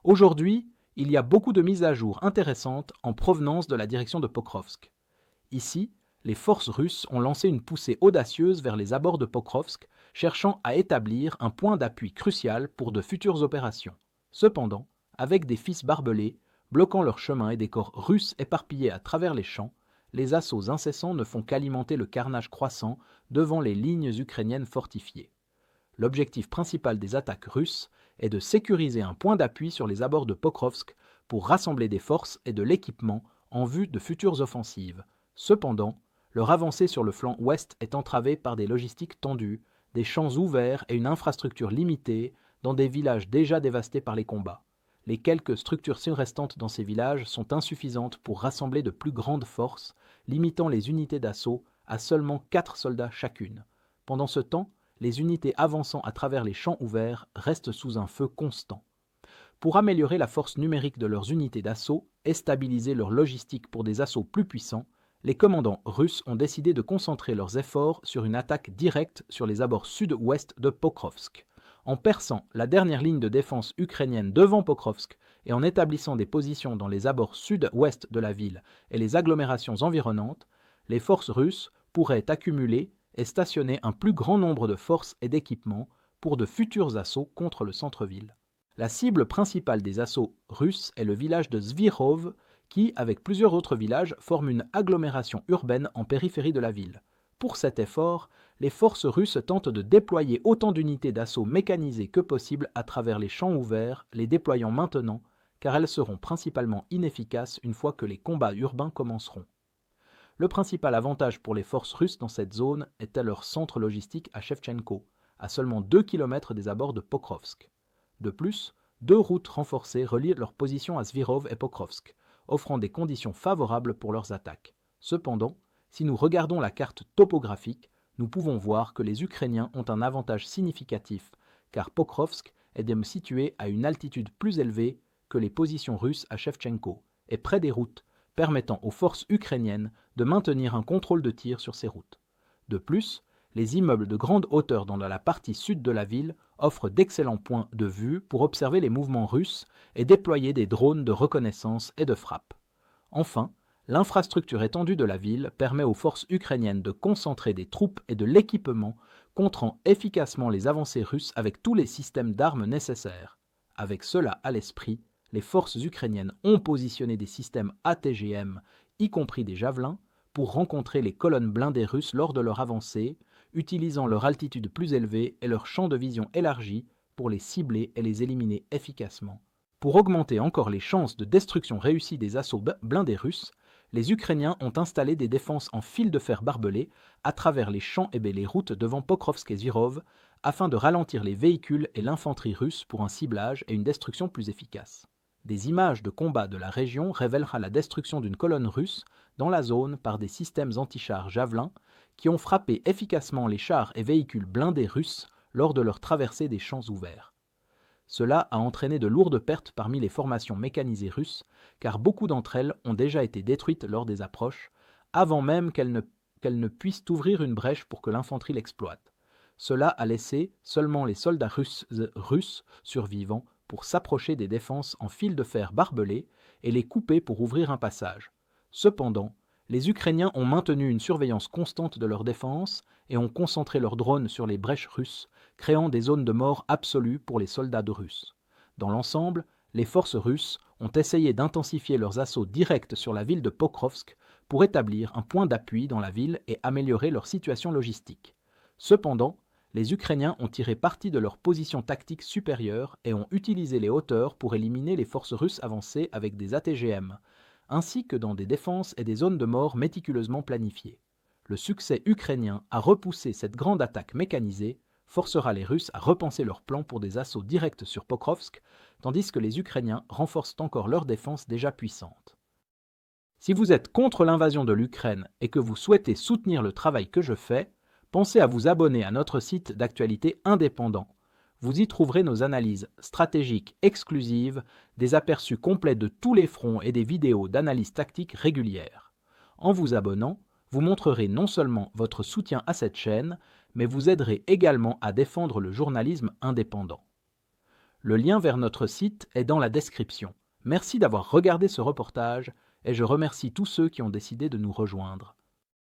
Aujourd'hui, il y a beaucoup de mises à jour intéressantes en provenance de la direction de Pokrovsk. Ici, les forces russes ont lancé une poussée audacieuse vers les abords de Pokrovsk, cherchant à établir un point d'appui crucial pour de futures opérations. Cependant, avec des fils barbelés, bloquant leur chemin et des corps russes éparpillés à travers les champs, les assauts incessants ne font qu'alimenter le carnage croissant devant les lignes ukrainiennes fortifiées. L'objectif principal des attaques russes est de sécuriser un point d'appui sur les abords de Pokrovsk pour rassembler des forces et de l'équipement en vue de futures offensives. Cependant, leur avancée sur le flanc ouest est entravée par des logistiques tendues, des champs ouverts et une infrastructure limitée dans des villages déjà dévastés par les combats. Les quelques structures restantes dans ces villages sont insuffisantes pour rassembler de plus grandes forces, limitant les unités d'assaut à seulement 4 soldats chacune. Pendant ce temps, les unités avançant à travers les champs ouverts restent sous un feu constant. Pour améliorer la force numérique de leurs unités d'assaut et stabiliser leur logistique pour des assauts plus puissants, les commandants russes ont décidé de concentrer leurs efforts sur une attaque directe sur les abords sud-ouest de Pokrovsk. En perçant la dernière ligne de défense ukrainienne devant Pokrovsk et en établissant des positions dans les abords sud-ouest de la ville et les agglomérations environnantes, les forces russes pourraient accumuler et stationner un plus grand nombre de forces et d'équipements pour de futurs assauts contre le centre-ville. La cible principale des assauts russes est le village de Zvirov, qui, avec plusieurs autres villages, forme une agglomération urbaine en périphérie de la ville. Pour cet effort, les forces russes tentent de déployer autant d'unités d'assaut mécanisées que possible à travers les champs ouverts, les déployant maintenant, car elles seront principalement inefficaces une fois que les combats urbains commenceront. Le principal avantage pour les forces russes dans cette zone était leur centre logistique à Shevchenko, à seulement 2 km des abords de Pokrovsk. De plus, 2 routes renforcées relient leurs positions à Zvirov et Pokrovsk, offrant des conditions favorables pour leurs attaques. Cependant, si nous regardons la carte topographique, nous pouvons voir que les Ukrainiens ont un avantage significatif, car Pokrovsk est situé à une altitude plus élevée que les positions russes à Shevchenko, et près des routes, permettant aux forces ukrainiennes de maintenir un contrôle de tir sur ces routes. De plus, les immeubles de grande hauteur dans la partie sud de la ville offrent d'excellents points de vue pour observer les mouvements russes et déployer des drones de reconnaissance et de frappe. Enfin, l'infrastructure étendue de la ville permet aux forces ukrainiennes de concentrer des troupes et de l'équipement contrant efficacement les avancées russes avec tous les systèmes d'armes nécessaires. Avec cela à l'esprit, les forces ukrainiennes ont positionné des systèmes ATGM, y compris des javelins, pour rencontrer les colonnes blindées russes lors de leur avancée, utilisant leur altitude plus élevée et leur champ de vision élargi pour les cibler et les éliminer efficacement. Pour augmenter encore les chances de destruction réussie des assauts blindés russes, les Ukrainiens ont installé des défenses en fil de fer barbelés à travers les champs et les routes devant Pokrovsk et Zvirov, afin de ralentir les véhicules et l'infanterie russe pour un ciblage et une destruction plus efficace. Des images de combat de la région révélera la destruction d'une colonne russe dans la zone par des systèmes anti-chars Javelin qui ont frappé efficacement les chars et véhicules blindés russes lors de leur traversée des champs ouverts. Cela a entraîné de lourdes pertes parmi les formations mécanisées russes, car beaucoup d'entre elles ont déjà été détruites lors des approches, avant même qu'elles ne puissent ouvrir une brèche pour que l'infanterie l'exploite. Cela a laissé seulement les soldats russes survivants pour s'approcher des défenses en fil de fer barbelés et les couper pour ouvrir un passage. Cependant, les Ukrainiens ont maintenu une surveillance constante de leurs défenses et ont concentré leurs drones sur les brèches russes, créant des zones de mort absolues pour les soldats russes. Dans l'ensemble, les forces russes ont essayé d'intensifier leurs assauts directs sur la ville de Pokrovsk pour établir un point d'appui dans la ville et améliorer leur situation logistique. Cependant, les Ukrainiens ont tiré parti de leur position tactique supérieure et ont utilisé les hauteurs pour éliminer les forces russes avancées avec des ATGM, ainsi que dans des défenses et des zones de mort méticuleusement planifiées. Le succès ukrainien à repousser cette grande attaque mécanisée forcera les Russes à repenser leurs plans pour des assauts directs sur Pokrovsk, tandis que les Ukrainiens renforcent encore leur défense déjà puissante. Si vous êtes contre l'invasion de l'Ukraine et que vous souhaitez soutenir le travail que je fais, pensez à vous abonner à notre site d'actualité indépendant. Vous y trouverez nos analyses stratégiques exclusives, des aperçus complets de tous les fronts et des vidéos d'analyse tactique régulières. En vous abonnant, vous montrerez non seulement votre soutien à cette chaîne, mais vous aiderez également à défendre le journalisme indépendant. Le lien vers notre site est dans la description. Merci d'avoir regardé ce reportage et je remercie tous ceux qui ont décidé de nous rejoindre.